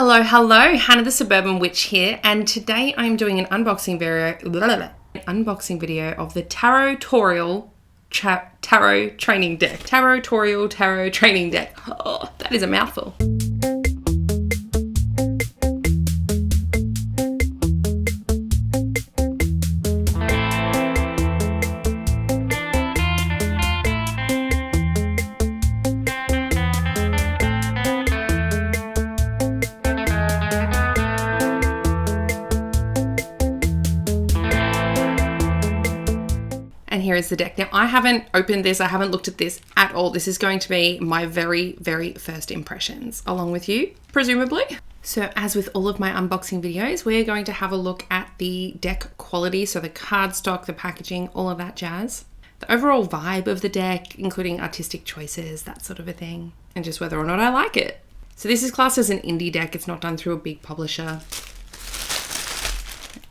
Hello, Hannah the Suburban Witch here, and today I'm doing an unboxing video of the Tarotorial Tarot Training Deck. Tarotorial Tarot Training Deck. Oh, that is a mouthful. And here is the deck. Now, I haven't opened this. I haven't looked at this at all. This is going to be my very, very first impressions along with you, presumably. So as with all of my unboxing videos, we're going to have a look at the deck quality. So the cardstock, the packaging, all of that jazz. The overall vibe of the deck, including artistic choices, that sort of a thing. And just whether or not I like it. So this is classed as an indie deck. It's not done through a big publisher.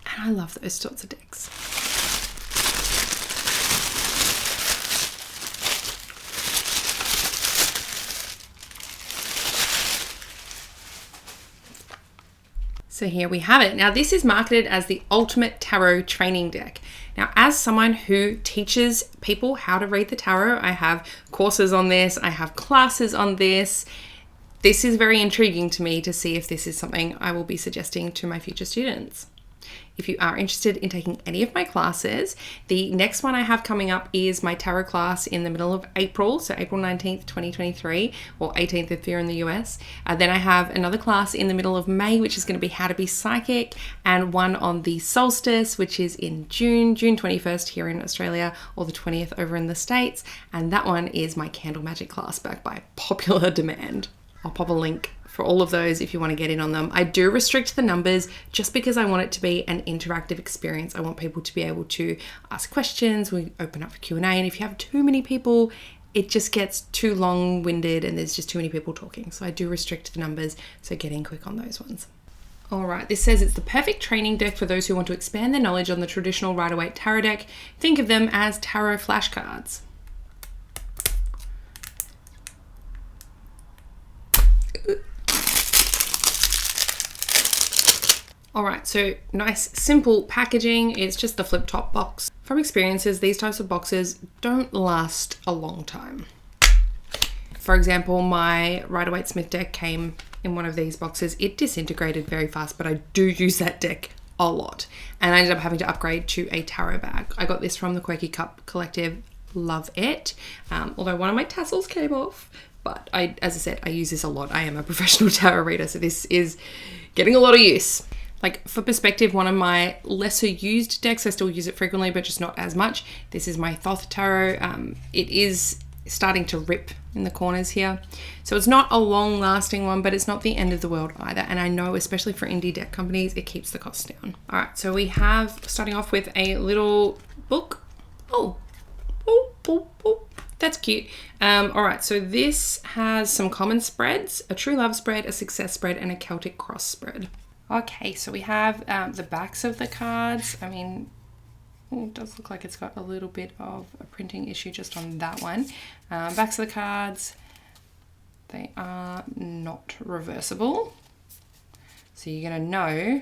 And I love those sorts of decks. So here we have it. Now this is marketed as the ultimate tarot training deck. Now as someone who teaches people how to read the tarot, I have courses on this, I have classes on this. This is very intriguing to me to see if this is something I will be suggesting to my future students. If you are interested in taking any of my classes, the next one I have coming up is my tarot class in the middle of April, so April 19th, 2023, or 18th if you're in the US. Then I have another class in the middle of May, which is going to be how to be psychic, and one on the solstice, which is in June 21st here in Australia, or the 20th over in the States. And that one is my candle magic class back by popular demand. I'll pop a link for all of those if you want to get in on them. I do restrict the numbers just because I want it to be an interactive experience. I want people to be able to ask questions. We open up for Q&A, and if you have too many people, it just gets too long-winded and there's just too many people talking. So I do restrict the numbers, so get in quick on those ones. All right, this says it's the perfect training deck for those who want to expand their knowledge on the traditional Rider-Waite tarot deck. Think of them as tarot flashcards. All right, so nice, simple packaging. It's just the flip top box. From experiences, these types of boxes don't last a long time. For example, my Rider-Waite Smith deck came in one of these boxes. It disintegrated very fast, but I do use that deck a lot. And I ended up having to upgrade to a tarot bag. I got this from the Quirky Cup Collective. Love it. Although one of my tassels came off. But as I said, I use this a lot. I am a professional tarot reader, so this is getting a lot of use. Like, for perspective, one of my lesser used decks, I still use it frequently, but just not as much. This is my Thoth Tarot. It is starting to rip in the corners here. So it's not a long lasting one, but it's not the end of the world either. And I know, especially for indie deck companies, it keeps the costs down. All right, so we have, starting off with a little book. Oh, that's cute. All right, so this has some common spreads, a true love spread, a success spread, and a Celtic cross spread. Okay, so we have the backs of the cards. I mean, it does look like it's got a little bit of a printing issue just on that one. Backs of the cards, they are not reversible. So you're going to know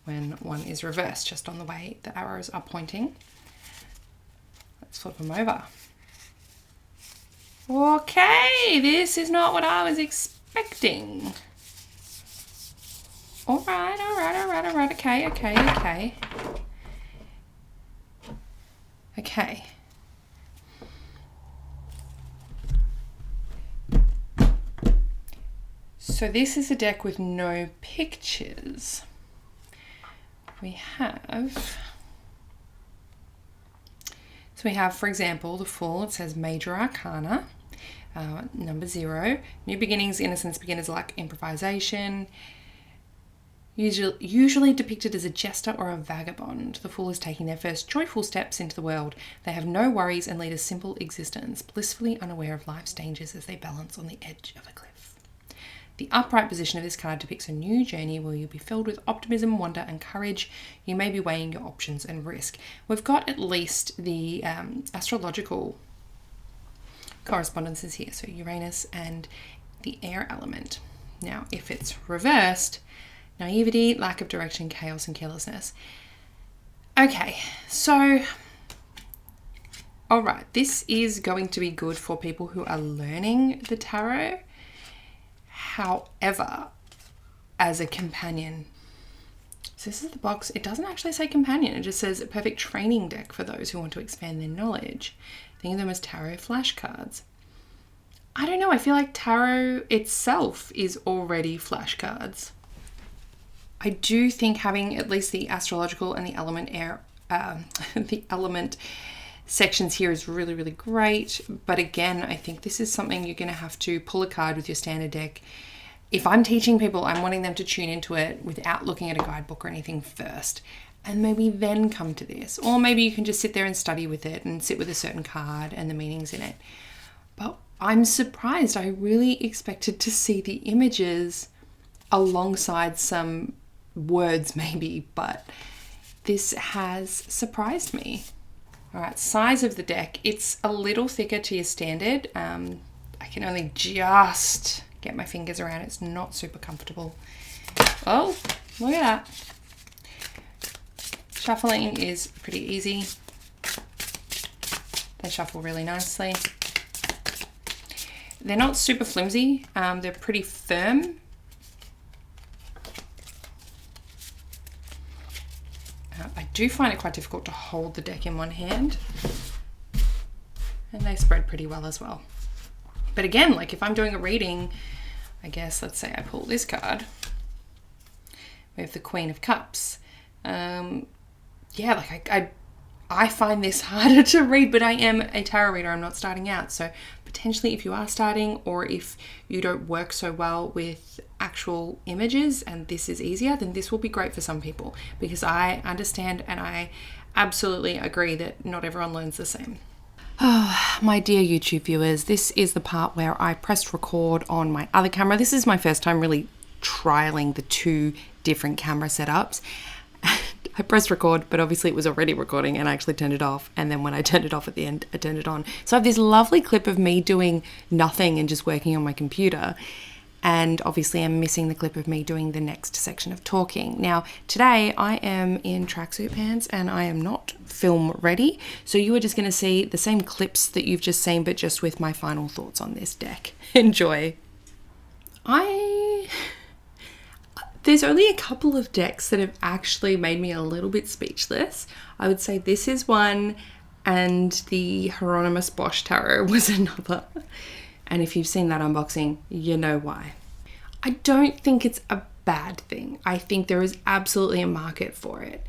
when one is reversed just on the way the arrows are pointing. Let's flip them over. Okay, this is not what I was expecting. All right, okay. So this is a deck with no pictures. We have, for example, the Fool. It says Major Arcana, number 0. New beginnings, innocence, beginner's luck, improvisation. Usually depicted as a jester or a vagabond, the Fool is taking their first joyful steps into the world. They have no worries and lead a simple existence, blissfully unaware of life's dangers as they balance on the edge of a cliff. The upright position of this card depicts a new journey where you'll be filled with optimism, wonder, and courage. You may be weighing your options and risk. We've got at least the astrological correspondences here, so Uranus and the air element. Now, if it's reversed, naivety, lack of direction, chaos, and carelessness. Okay, so, all right, this is going to be good for people who are learning the tarot. However, as a companion, so this is the box. It doesn't actually say companion. It just says a perfect training deck for those who want to expand their knowledge. Think of them as tarot flashcards. I don't know. I feel like tarot itself is already flashcards. I do think having at least the astrological and the element sections here is really, really great. But again, I think this is something you're going to have to pull a card with your standard deck. If I'm teaching people, I'm wanting them to tune into it without looking at a guidebook or anything first, and maybe then come to this. Or maybe you can just sit there and study with it and sit with a certain card and the meanings in it. But I'm surprised. I really expected to see the images alongside some words maybe, but this has surprised me. All right, size of the deck. It's a little thicker to your standard. I can only just get my fingers around. It's not super comfortable. Oh, look at that. Shuffling is pretty easy. They shuffle really nicely. They're not super flimsy. They're pretty firm. I do find it quite difficult to hold the deck in one hand. And they spread pretty well as well. But again, like if I'm doing a reading, I guess, let's say I pull this card. We have the Queen of Cups. I find this harder to read, but I am a tarot reader. I'm not starting out. So potentially if you are starting, or if you don't work so well with actual images and this is easier, then this will be great for some people, because I understand and I absolutely agree that not everyone learns the same. Oh, my dear YouTube viewers, this is the part where I pressed record on my other camera. This is my first time really trialing the two different camera setups. I pressed record, but obviously it was already recording and I actually turned it off. And then when I turned it off at the end, I turned it on. So I have this lovely clip of me doing nothing and just working on my computer. And obviously I'm missing the clip of me doing the next section of talking. Now, today I am in tracksuit pants and I am not film ready. So you are just going to see the same clips that you've just seen, but just with my final thoughts on this deck. Enjoy. There's only a couple of decks that have actually made me a little bit speechless. I would say this is one, and the Hieronymus Bosch Tarot was another. And if you've seen that unboxing, you know why. I don't think it's a bad thing. I think there is absolutely a market for it.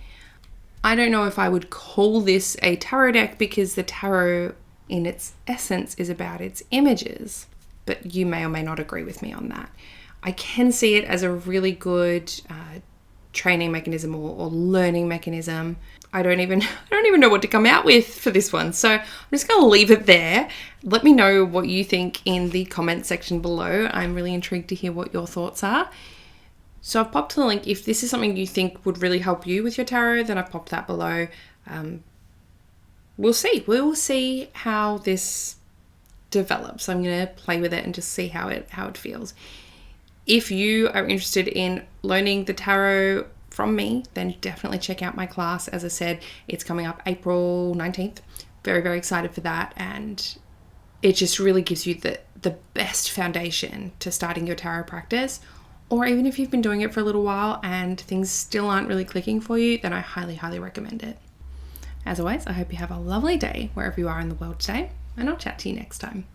I don't know if I would call this a tarot deck, because the tarot in its essence is about its images, but you may or may not agree with me on that. I can see it as a really good training mechanism or learning mechanism. I don't even know what to come out with for this one. So I'm just going to leave it there. Let me know what you think in the comment section below. I'm really intrigued to hear what your thoughts are. So I've popped the link. If this is something you think would really help you with your tarot, then I've popped that below. We'll see. We'll see how this develops. I'm going to play with it and just see how it feels. If you are interested in learning the tarot from me, then definitely check out my class. As I said, it's coming up April 19th. Very, very excited for that. And it just really gives you the best foundation to starting your tarot practice. Or even if you've been doing it for a little while and things still aren't really clicking for you, then I highly, highly recommend it. As always, I hope you have a lovely day wherever you are in the world today, and I'll chat to you next time.